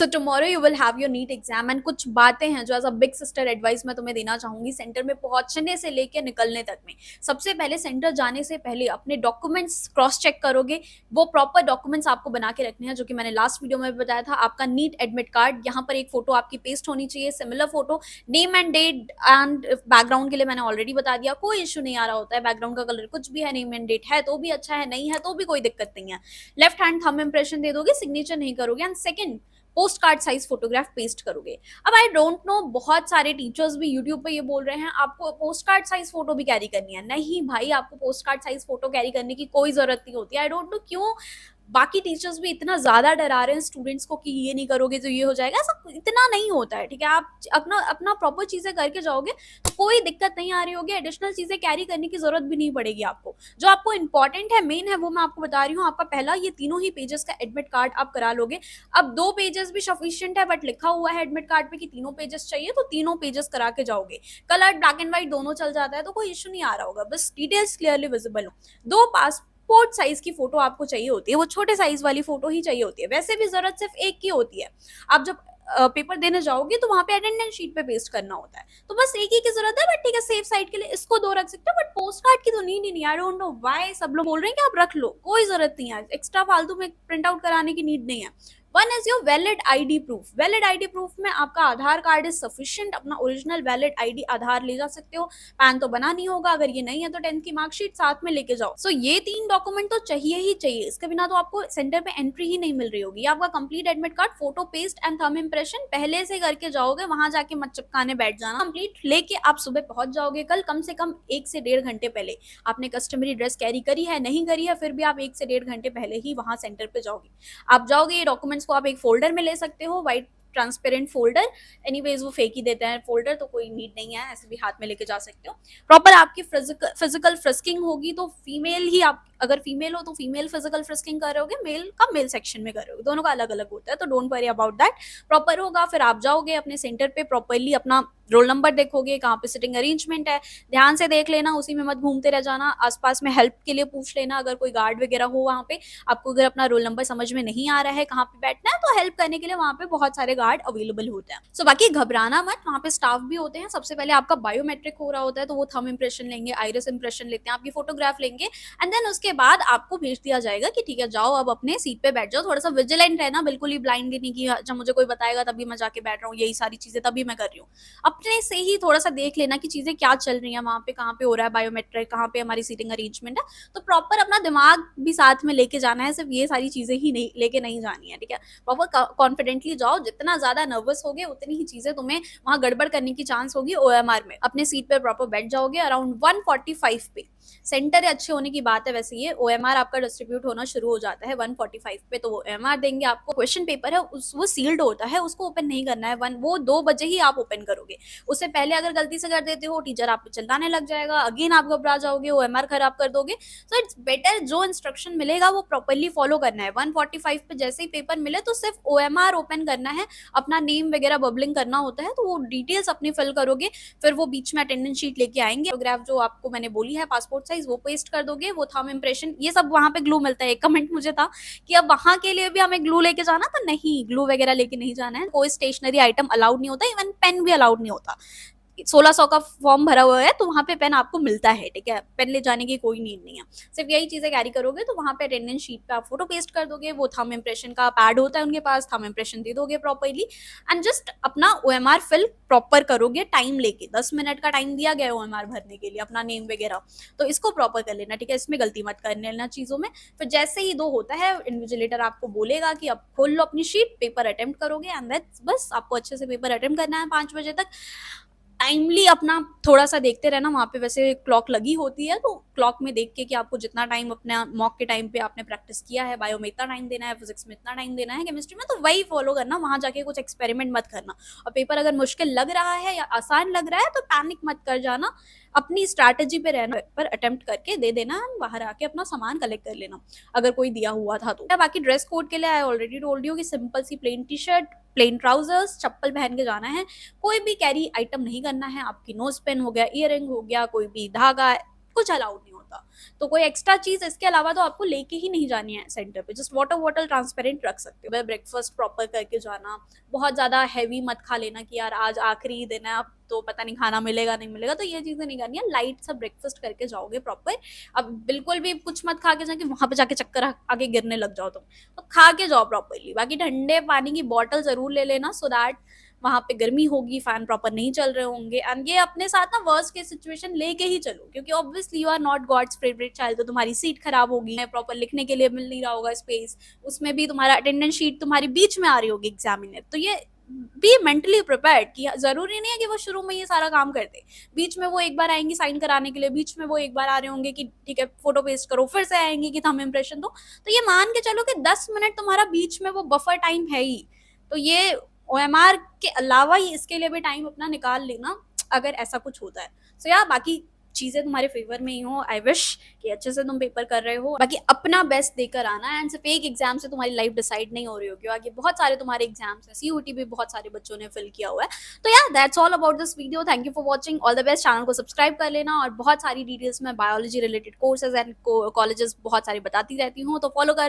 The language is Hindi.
तो tomorrow you will have your NEET exam and कुछ बातें हैं जो as a big sister advice मैं तुम्हें देना चाहूंगी सेंटर में पहुंचने से लेकर निकलने तक में। सबसे पहले सेंटर जाने से पहले अपने डॉक्यूमेंट्स क्रॉस चेक करोगे। वो प्रॉपर डॉक्यूमेंट्स आपको बना के रखने हैं जो कि मैंने लास्ट वीडियो में बताया था। आपका नीट एडमिट कार्ड, यहाँ पर एक फोटो आपकी पेस्ट होनी चाहिए, similar photo, name and date and background के लिए मैंने ऑलरेडी बता दिया, कोई इशू नहीं आ रहा होता है। बैकग्राउंड का कलर कुछ भी है, नेम एंड डेट है तो भी अच्छा है, नहीं है तो भी कोई दिक्कत नहीं है। लेफ्ट हैंड थंब इंप्रेशन दे दोगे, सिग्नेचर नहीं करोगे। And second, post card size photograph paste करोगे। अब आई डोंट नो, बहुत सारे टीचर्स भी यूट्यूब पे ये बोल रहे हैं आपको पोस्ट कार्ड साइज फोटो भी कैरी करनी है। नहीं भाई, आपको post card size photo carry करने की कोई जरूरत नहीं होती। आई डोंट नो क्यों बाकी टीचर्स भी इतना ज्यादा डरा रहे हैं स्टूडेंट्स को कि ये नहीं करोगे तो ये हो जाएगा। ऐसा इतना नहीं होता है, ठीक है। आप अपना अपना प्रॉपर चीजें करके जाओगे तो कोई दिक्कत नहीं आ रही होगी। एडिशनल चीजें कैरी करने की जरूरत भी नहीं पड़ेगी आपको। जो आपको इंपॉर्टेंट है, मेन है, वो मैं आपको बता रही हूँ। आपका पहला ये तीनों ही पेजेस का एडमिट कार्ड आप करा लोगे। अब 2 पेजेस भी सफिशियंट है, बट लिखा हुआ है एडमिट कार्ड पे कि 3 पेजेस चाहिए तो 3 पेजेस करा के जाओगे। कलर ब्लैक एंड व्हाइट दोनों चल जाता है तो कोई इशू नहीं आ रहा होगा, बस डिटेल्स क्लियरली विजिबल हो। 2 पासपोर्ट साइज की फोटो आपको चाहिए होती है, वो छोटे साइज वाली फोटो ही चाहिए होती है। वैसे भी जरूरत सिर्फ एक की होती है। आप जब पेपर देने जाओगे तो वहां पे अटेंडेंस शीट पे पेस्ट करना होता है, तो बस एक ही की जरूरत है। बट ठीक है, सेफ साइड के लिए इसको 2 रख सकते हो, बट पोस्ट कार्ड की तो नीड ही नहीं। आई डोंट नो व्हाई सब लोग बोल रहे हैं कि आप रख लो, कोई जरूरत नहीं है। एक्स्ट्रा फालतू में प्रिंट आउट कराने की नीड नहीं है। One is your valid ID proof. Valid ID proof में आपका आधार कार्ड इज सफिशिएंट। अपना ओरिजिनल वैलिड आईडी आधार ले जा सकते हो। पैन तो बना नहीं होगा, अगर ये नहीं है तो 10th की मार्कशीट साथ में लेके जाओ। सो ये 3 डॉक्यूमेंट तो चाहिए ही चाहिए, इसके बिना तो आपको सेंटर पे एंट्री ही नहीं मिल रही होगी। आपका complete admit card, photo paste and thumb impression पहले से करके जाओगे, वहां जाके मत चिपकाने बैठ जाना। कंप्लीट लेके आप सुबह पहुंच जाओगे कल, कम से कम 1 से 1.5 घंटे पहले। आपने कस्टमरी ड्रेस कैरी करी है नहीं करी है, फिर भी आप 1 से 1.5 घंटे पहले ही वहां सेंटर पे जाओगे। आप जाओगे, ये डॉक्यूमेंट्स को आप एक फोल्डर में ले सकते हो, व्हाइट ट्रांसपेरेंट फोल्डर। एनीवेज वो फेक ही देते हैं फोल्डर, तो कोई नीड नहीं है, ऐसे भी हाथ में लेके जा सकते हो। प्रॉपर आपकी फिजिकल फ्रिस्किंग होगी तो फीमेल ही, आप अगर फीमेल हो तो फीमेल फिजिकल फ्रिस्किंग करोगे, मेल का मेल सेक्शन में करोगे, दोनों का अलग अलग होता है, तो don't worry about that. Proper होगा, फिर आप जाओगे अपने सेंटर पे, प्रॉपरली अपना रोल नंबर देखोगे, कहाँ पे सिटिंग अरेंजमेंट है ध्यान से देख लेना, उसी में मत घूमते रह जाना। आसपास में हेल्प के लिए पूछ लेना, अगर कोई गार्ड वगैरह हो वहाँ पे। आपको अगर अपना रोल नंबर समझ में नहीं आ रहा है कहाँ पे बैठना है, तो हेल्प करने के लिए वहाँ पे बहुत सारे गार्ड अवेलेबल होते हैं। सो बाकी घबराना मत, वहाँ पे स्टाफ भी होते हैं। सबसे पहले आपका बायोमेट्रिक हो रहा होता है, तो वो थंब इंप्रेशन लेंगे, आइरिस इंप्रेशन लेते हैं, आपकी फोटोग्राफ लेंगे, एंड देन उसके बाद आपको भेज दिया जाएगा कि ठीक है जाओ अब अपने सीट पे बैठ जाओ। थोड़ा सा विजिलेंट रहना, बिल्कुल ही ब्लाइंडली नहीं कि जब मुझे कोई बताएगा तभी मैं जाके बैठ रहा हूँ, यही सारी चीजें तभी मैं कर रही हूँ। अपने से ही थोड़ा सा देख लेना कि चीजें क्या चल रही है वहां पे, कहाँ पे हो रहा है बायोमेट्रिक, कहाँ पे हमारी सीटिंग अरेंजमेंट है। तो प्रॉपर अपना दिमाग भी साथ में लेके जाना है, सिर्फ ये सारी चीजें ही नहीं लेके नहीं जानी है, ठीक है। प्रॉपर कॉन्फिडेंटली जाओ, जितना ज्यादा नर्वस होगे उतनी ही चीजें तुम्हें वहां गड़बड़ करने की चांस होगी। ओएमआर में अपने सीट पे प्रॉपर बैठ जाओगे अराउंड 1:45 पे। सेंटर अच्छे होने की बात है, वैसे ये ओएमआर आपका डिस्ट्रीब्यूट होना शुरू हो जाता है 1:45 पे, तो वो ओएमआर देंगे आपको। क्वेश्चन पेपर है वो सील्ड होता है, उसको ओपन नहीं करना है, वो 2 बजे ही आप ओपन करोगे। उससे पहले अगर गलती से कर देते हो, टीचर आप पे चिल्लाने लग जाएगा, अगेन आप घबरा जाओगे, ओएमआर खराब कर दोगे। सो इट्स बेटर जो इंस्ट्रक्शन मिलेगा वो प्रॉपरली फॉलो करना है। 1:45 पे जैसे ही पेपर मिले तो सिर्फ ओएमआर ओपन करना है, अपना नेम वगैरह बबलिंग करना होता है, तो वो डिटेल्स अपनी फिल करोगे। फिर वो बीच में अटेंडेंस शीट लेके आएंगे, फोटोग्राफ जो आपको मैंने बोली है पासपोर्ट साइज, वो पेस्ट कर दोगे, वो थंब इंप्रेशन, ये सब वहां पे ग्लू मिलता है। एक कमेंट मुझे था कि अब वहां के लिए भी हमें ग्लू लेके जाना, तो नहीं, ग्लू वगैरह लेके नहीं जाना है, कोई स्टेशनरी आइटम अलाउड नहीं होता, इवन पेन भी अलाउड नहीं होता। 1600 का फॉर्म भरा हुआ है तो वहां पे पेन आपको मिलता है, ठीक है, पेन ले जाने की कोई नीड नहीं है। सिर्फ यही चीजें कैरी करोगे, तो वहां पे अटेंडेंस शीट पे आप फोटो पेस्ट कर दोगे, वो थंब इंप्रेशन का पैड होता है उनके पास, थंब इंप्रेशन दे दोगे प्रॉपरली, एंड जस्ट अपना ओएमआर फिल प्रॉपर करोगे। टाइम लेके 10 मिनट का टाइम दिया गया है ओएमआर भरने के लिए, अपना नेम वगैरह, तो इसको प्रॉपर कर लेना, ठीक है, इसमें गलती मत कर लेना चीजों में। फिर जैसे ही 2 होता है, इन्विजिलेटर आपको बोलेगा कि अब खोल लो अपनी शीट, पेपर अटेम्प्ट करोगे, एंड दैट्स बस। आपको अच्छे से पेपर अटेम्प्ट करना है 5 बजे तक। टाइमली अपना थोड़ा सा देखते रहना, वहाँ पे वैसे क्लॉक लगी होती है, तो क्लॉक में देख के कि आपको जितना टाइम अपने मॉक के टाइम पे आपने प्रैक्टिस किया है, बायो में इतना टाइम देना है, फिजिक्स में इतना टाइम देना है, केमिस्ट्री में, तो वही फॉलो करना। वहाँ जाके कुछ एक्सपेरिमेंट मत करना। और पेपर अगर मुश्किल लग रहा है या आसान लग रहा है तो पैनिक मत कर जाना, अपनी स्ट्रैटेजी पे रहना, पर अटेम्प्ट करके दे देना, बाहर आके अपना सामान कलेक्ट कर लेना अगर कोई दिया हुआ था तो। बाकी ड्रेस कोड के लिए आई ऑलरेडी टोल्ड यू कि सिंपल सी plain T shirt, plain trousers, चप्पल पहन के जाना है। कोई भी कैरी आइटम नहीं करना है। आपकी नोज पेन हो गया, ईयरिंग हो गया, कोई भी धागा, कुछ अलाउड नहीं होता। तो कोई एक्स्ट्रा चीज इसके अलावा तो आपको लेके ही नहीं जानी है सेंटर पे। जस्ट वाटर बॉटल ट्रांसपेरेंट रख सकते हो। ब्रेकफास्ट प्रॉपर करके जाना, बहुत ज्यादा हैवी मत खा लेना कि यार आज आखिरी दिन है, अब तो पता नहीं खाना मिलेगा नहीं मिलेगा, तो ये चीजें नहीं करनी है। लाइट सा ब्रेकफास्ट करके जाओगे प्रॉपर। अब बिल्कुल भी कुछ मत खा के जाके वहां पे जाके चक्कर आके गिरने लग जाओ तुम, तो खा के जाओ प्रॉपरली। बाकी ठंडे पानी की बॉटल जरूर ले लेना, सो दैट वहां पे गर्मी होगी, फैन प्रॉपर नहीं चल रहे होंगे। एंड ये अपने साथ ना वर्स्ट केस सिचुएशन लेके ही चलो, क्योंकि obviously you are not God's favourite child. तो तुम्हारी सीट खराब होगी, प्रॉपर लिखने के लिए मिल नहीं रहा होगा स्पेस, उसमें भी तुम्हारा अटेंडेंस शीट तुम्हारी बीच में आ रही होगी एग्जामिनर। तो ये बी मेंटली प्रिपेयर्ड कि जरूरी नहीं है कि वो शुरू में ये सारा काम करते, बीच में वो एक बार आएंगी साइन कराने के लिए, बीच में वो एक बार आ रहे होंगे कि ठीक है फोटो पेस्ट करो, फिर से आएंगे कि थंब इम्प्रेशन दो। तो ये मान के चलो कि 10 मिनट तुम्हारा बीच में वो बफर टाइम है ही। तो ये ओएमआर के अलावा ही इसके लिए भी टाइम अपना निकाल लेना अगर ऐसा कुछ होता है। सो या बाकी चीजें तुम्हारे फेवर में ही हो। आई विश कि अच्छे से तुम पेपर कर रहे हो, बाकी अपना बेस्ट देकर आना। एंड सिर्फ एक एग्जाम से तुम्हारी लाइफ डिसाइड नहीं हो रही होगी, आगे बहुत सारे तुम्हारे एग्जाम्स हैं, सीयूटी भी बहुत सारे बच्चों ने फिल किया हुआ है। तो या that's all about this video. Thank you for watching, all the best. Channel को सब्सक्राइब कर लेना, और बहुत सारी डिटेल्स में biology related courses and colleges बहुत सारे बताती रहती हूँ, तो फॉलो कर